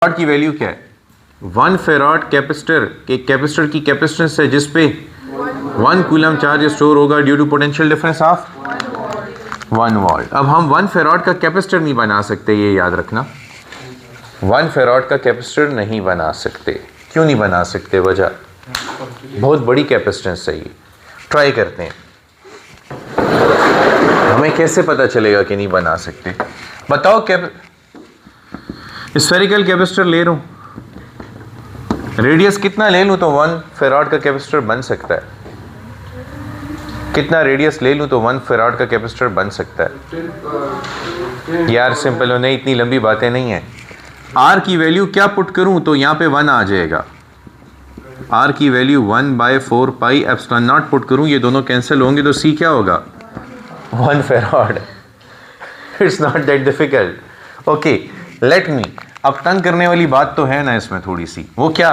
Farad की value क्या है? 1 फेराड कैपेसिटर के कैपेसिटर की कैपेसिटेंस है जिस पे 1 कूलम चार्ज स्टोर होगा due to potential difference of 1 volt. अब हम 1 फेराड का कैपेसिटर नहीं बना सकते, ये याद रखना। 1 फेराड का कैपेसिटर नहीं बना सकते। क्यों नहीं बना सकते? वजह, बहुत बड़ी कैपेसिटेंस चाहिए। ट्राई करते हैं, हमें कैसे पता चलेगा कि नहीं बना सकते? बताओ। स्फेरिकल कैपेसिटर ले रहा हूं, रेडियस कितना ले लूं तो 1 फेराड का कैपेसिटर बन सकता है। कितना रेडियस ले लूं तो 1 फेराड का कैपेसिटर बन सकता है? यार सिंपल हो, नहीं, इतनी लंबी बातें नहीं है। आर की वैल्यू क्या पुट करूं तो यहां पे 1 आ जाएगा। आर की value 1/4 pi epsilon not put करूं, ये दोनों कैंसिल होंगे तो सी क्या होगा? 1 farad. It's not that difficult. Okay, let me. अब तंग करने वाली बात तो है ना इसमें थोड़ी सी। वो क्या?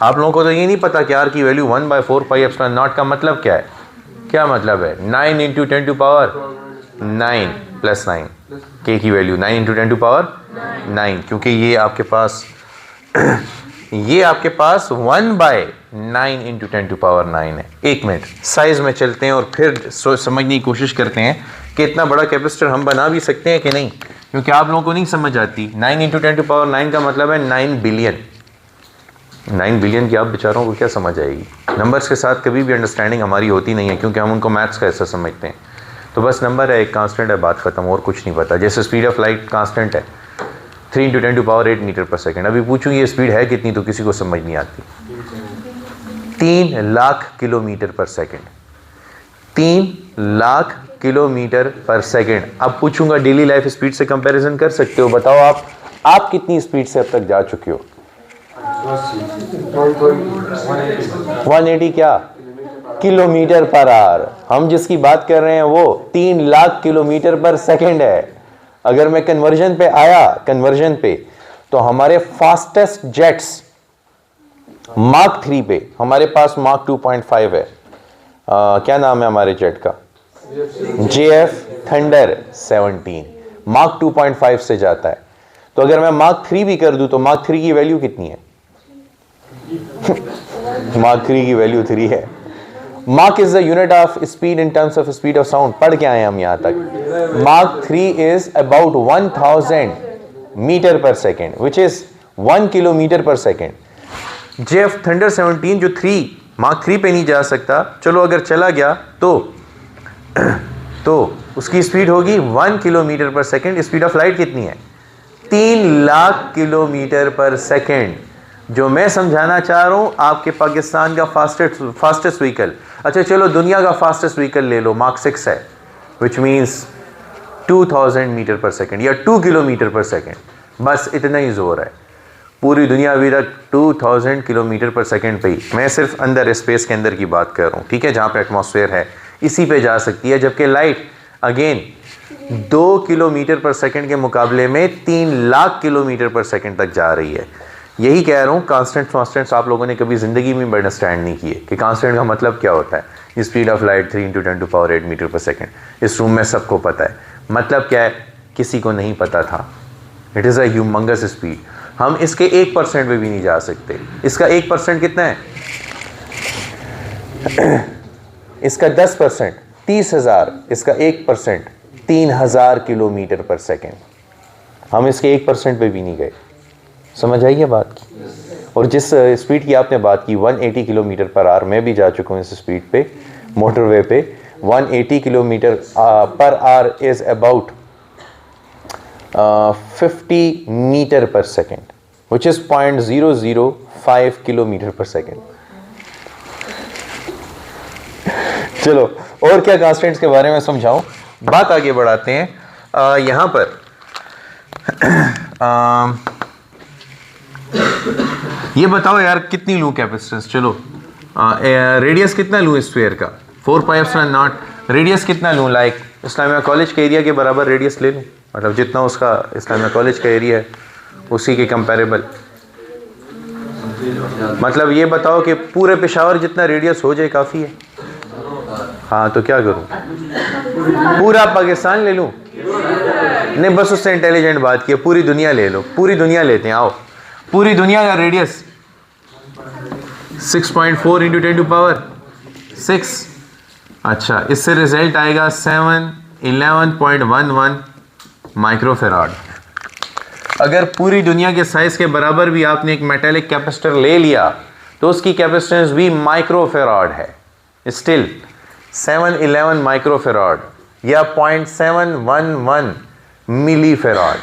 आप लोगों को तो ये नहीं पता कि आर की वैल्यू 1/4 पाई एप्सिलॉन नॉट का मतलब क्या है? क्या मतलब है? 9 × 10⁻9 + 9। के की वैल्यू 9 × 10⁻9, क्योंकि ये आपके पास ये आपके पास 1/9 × 10⁻9 है। एक मिनट, साइज में चलते हैं और फिर समझने की कोशिश करते हैं कि इतना बड़ा कैपेसिटर हम बना भी सकते हैं कि नहीं, क्योंकि आप लोगों को नहीं समझ आती। 9 × 10⁻9 का मतलब है 9 बिलियन। 9 बिलियन की आप बेचारों को क्या समझ आएगी? नंबर्स के साथ कभी भी अंडरस्टैंडिंग हमारी होती नहीं है, क्योंकि हम उनको मैथ्स का हिस्सा समझते हैं। तो बस नंबर है, एक कांस्टेंट है, बात खत्म, और कुछ नहीं पता। जैसे स्पीड ऑफ लाइट कांस्टेंट है 3 × 10⁸ मीटर/सेकंड। अभी पूछूं ये स्पीड है कितनी तो किसी को समझ नहीं आती। 3 लाख किलोमीटर/सेकंड। 3 लाख किलोमीटर/सेकंड। अब पूछूंगा डेली लाइफ स्पीड से कंपैरिजन कर सकते हो? बताओ आप कितनी स्पीड से अब तक जा चुके हो? 180 क्या? किलोमीटर/आवर। हम जिसकी बात कर रहे हैं वो 3 लाख किलोमीटर/सेकंड है। अगर मैं कन्वर्जन पे आया, कन्वर्जन पे, तो हमारे फास्टेस्ट जेट्स मार्क 3 पे, हमारे पास मार्क 2.5 है। क्या नाम है हमारे जेट का? JF थंडर 17 मार्क 2.5 से जाता है। तो अगर मैं मार्क 3 भी कर दूं तो मार्क 3 की वैल्यू कितनी है? मार्क 3 की वैल्यू 3 है। Mark is the unit of speed in terms of speed of sound. पढ़ के आए हम यहां तक। Mark 3 is about 1000 metre per second, which is 1 किलोमीटर/सेकंड। JF thunder 17 जो मार्क 3 पे नहीं जा सकता, चलो अगर चला गया तो उसकी स्पीड होगी 1 किलोमीटर/सेकंड। स्पीड ऑफ लाइट कितनी है? 3 लाख किलोमीटर/सेकंड। जो मैं समझाना चाह रहा हूं, आपके पाकिस्तान का फास्टेस्ट व्हीकल, अच्छा चलो दुनिया का फास्टेस्ट व्हीकल ले लो, मार्क 6 है, विच मीन्स 2000 मीटर/सेकंड या 2 किलोमीटर/सेकंड। बस इतना ही जोर है। पूरी दुनिया अभी तक 2000 किलोमीटर/सेकंड पे ही। मैं सिर्फ अंदर स्पेस के अंदर की बात कर रहा हूँ, ठीक है, जहाँ पे एटमॉस्फेयर है, इसी पे जा सकती है। जबकि लाइट अगेन 2 किलोमीटर/सेकंड के मुकाबले में 3 लाख किलोमीटर/सेकंड तक जा रही है। यही कह रहा हूँ, कांस्टेंट्स आप लोगों ने कभी ज़िंदगी में अंडरस्टैंड नहीं किए कि कांस्टेंट का मतलब क्या होता है। Speed of light 3 × 10⁸ metre per second. इस रूम में सबको पता है मतलब क्या है, किसी को नहीं पता था। It is a humongous speed. हम इसके 1% पे भी नहीं जा सकते। इसका 1% कितना है? इसका 10% 30,000, इसका 1% 3,000 किलोमीटर/सेकंड। हम इसके 1% पे भी नहीं गए। समझ आई है बात की? और जिस स्पीड की आपने बात की 180 किलोमीटर/आवर, मैं भी जा चुका हूँ इस स्पीड पे, मोटरवे पे। 180 किलोमीटर/आवर is about 50 metre per second, which is 0.005 किलोमीटर/सेकंड। चलो और क्या कांस्टेंट्स के बारे में समझाऊं? बात आगे बढ़ाते हैं। यहां पर ये बताओ यार, कितनी लूं कैपेसिटेंस? चलो रेडियस कितना लूं स्फीयर का? 4πε0। रेडियस कितना लूं? लाइक इस्लामिया कॉलेज के एरिया के बराबर रेडियस ले लूं, मतलब जितना उसका इस्लामिया कॉलेज का एरिया है उसी के कंपेरेबल। मतलब ये बताओ कि पूरे पेशावर जितना रेडियस हो जाए काफ़ी है। हाँ तो क्या करूं? पूरा पाकिस्तान ले लूं? नहीं, बस उससे इंटेलिजेंट बात की, पूरी दुनिया ले लो। पूरी दुनिया लेते हैं, आओ पूरी दुनिया का रेडियस 6.4 इंटू 10 टू पावर 6। अच्छा, इससे रिजल्ट आएगा 711.11 माइक्रोफेराड। अगर पूरी दुनिया के साइज के बराबर भी आपने एक मेटेलिक कैपेसिटर ले लिया तो उसकी कैपेसिटेंस भी माइक्रोफेराड है। स्टिल 711 माइक्रोफेराड या 0.711 मिलीफेराड,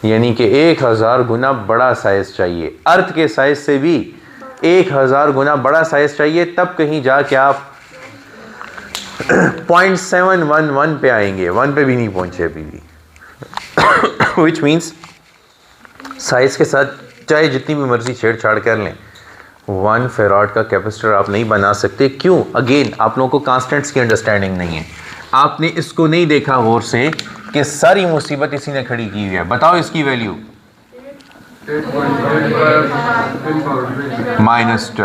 यानी कि 1000 गुना बड़ा साइज चाहिए। अर्थ के साइज से भी 1000 गुना बड़ा साइज चाहिए, तब कहीं जाके आप 0.711 पे आएंगे। 1 पे भी नहीं पहुंचे अभी भी। विच मीन्स साइज के साथ चाहे जितनी भी मर्जी छेड़छाड़ कर लें, 1 फेराड का कैपेसिटर आप नहीं बना सकते। क्यों? अगेन आप लोगों को कांस्टेंट्स की अंडरस्टैंडिंग नहीं है। आपने इसको नहीं देखा गौर से कि सारी मुसीबत इसी ने खड़ी की हुई है। बताओ इसकी वैल्यू -12।